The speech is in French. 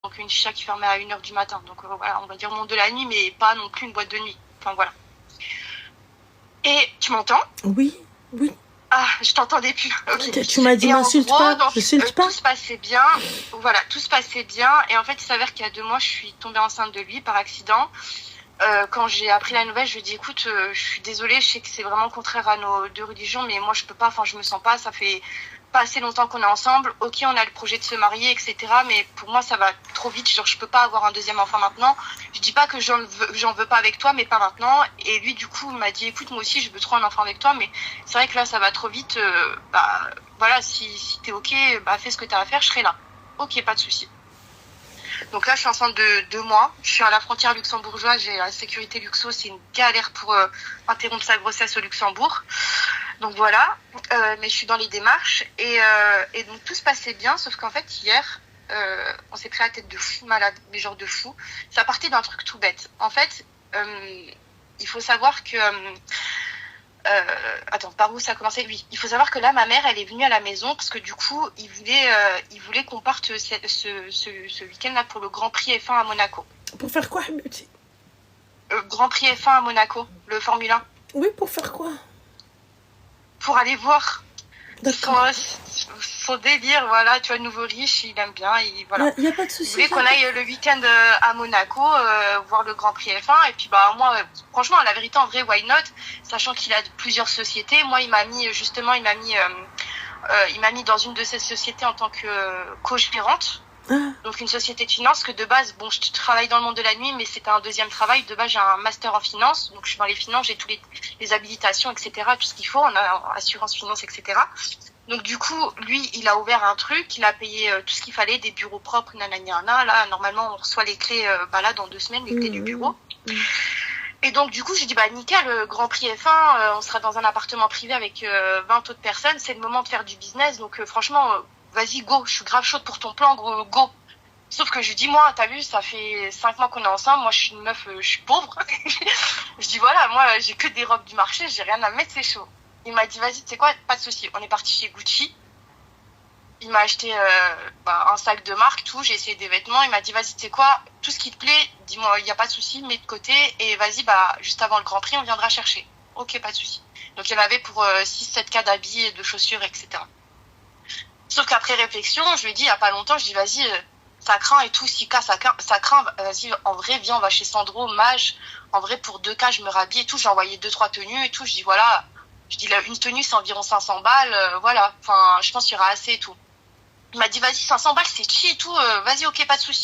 donc une chicha qui fermait à 1h du matin. Donc voilà, on va dire monde de la nuit, mais pas non plus une boîte de nuit. Enfin voilà. Et tu m'entends? Oui, oui. Ah, je t'entendais plus. Ok. Tu m'as dit Et en m'insulte gros, pas, donc, j'insulte pas. tout se passait bien. Voilà, tout se passait bien. Et en fait, il s'avère qu'il y a 2 mois, je suis tombée enceinte de lui par accident. Quand j'ai appris la nouvelle, je lui ai dit écoute, je suis désolée, je sais que c'est vraiment contraire à nos 2 religions, mais moi je peux pas, enfin je me sens pas, ça fait pas assez longtemps qu'on est ensemble. Ok, on a le projet de se marier, etc. Mais pour moi ça va trop vite, genre je peux pas avoir un deuxième enfant maintenant. Je dis pas que j'en veux pas avec toi, mais pas maintenant. Et lui du coup il m'a dit écoute, moi aussi je veux trop un enfant avec toi, mais c'est vrai que là ça va trop vite. Bah voilà, si t'es ok, bah fais ce que t'as à faire, je serai là. Ok, pas de souci. Donc là, je suis enceinte de 2 mois. Je suis à la frontière luxembourgeoise. J'ai la sécurité luxo. C'est une galère pour interrompre sa grossesse au Luxembourg. Donc voilà. Mais je suis dans les démarches. Et donc tout se passait bien. Sauf qu'en fait, hier, on s'est pris la tête de fou malade. Mais genre de fou. Ça partait d'un truc tout bête. En fait, il faut savoir que... attends, par où ça a commencé? Oui, il faut savoir que là, ma mère, elle est venue à la maison parce que du coup, il voulait qu'on parte ce week-end-là pour le Grand Prix F1 à Monaco. Pour faire quoi, Habibi? Grand Prix F1 à Monaco, le Formule 1. Oui, pour faire quoi? Pour aller voir D'accord. son délire, voilà, tu vois, le nouveau riche, il aime bien, voilà. Il n'y a pas de Il souci. voulait qu'on aille le week-end à Monaco, voir le Grand Prix F1. Et puis, bah, moi, franchement, la vérité, en vrai, why not? Sachant qu'il a plusieurs sociétés. Moi, il m'a mis dans une de ces sociétés en tant que co-gérante. Ah, Donc, une société de finance que de base, bon, je travaille dans le monde de la nuit, mais c'était un deuxième travail. De base, j'ai un master en finance. Donc, je suis dans les finances, j'ai tous les habilitations, etc., tout ce qu'il faut, on a assurance finance, etc. Donc du coup, lui, il a ouvert un truc, il a payé tout ce qu'il fallait, des bureaux propres, nanana. Là, normalement, on reçoit les clés là dans 2 semaines, les clés du bureau. Et donc du coup, j'ai dit bah nickel, Grand Prix F1, on sera dans un appartement privé avec 20 autres personnes, c'est le moment de faire du business. Donc franchement, vas-y go, je suis grave chaude pour ton plan, go. Sauf que je lui dis moi, t'as vu, ça fait 5 mois qu'on est ensemble, moi je suis une meuf, je suis pauvre. Je dis voilà, moi j'ai que des robes du marché, j'ai rien à mettre, c'est chaud. Il m'a dit vas-y, tu sais quoi, pas de souci. On est parti chez Gucci. Il m'a acheté un sac de marque, tout. J'ai essayé des vêtements. Il m'a dit vas-y, tu sais quoi, tout ce qui te plaît, dis-moi, il y a pas de souci, mets de côté et vas-y, bah juste avant le Grand Prix, on viendra chercher. Ok, pas de souci. Donc il y en avait pour 6-7 cas d'habits, de chaussures, etc. Sauf qu'après réflexion, je lui ai dit il y a pas longtemps, je dis vas-y, ça craint et tout, 6 cas, ça craint, vas-y, en vrai, viens, on va chez Sandro, Mage. En vrai, pour 2 cas, je me rhabille et tout. J'ai envoyé 2-3 tenues et tout. Je dis voilà. Je dis, une tenue, c'est environ 500 balles, voilà. Enfin, je pense qu'il y aura assez et tout. Il m'a dit, vas-y, 500 balles, c'est cheap et tout, vas-y, ok, pas de souci.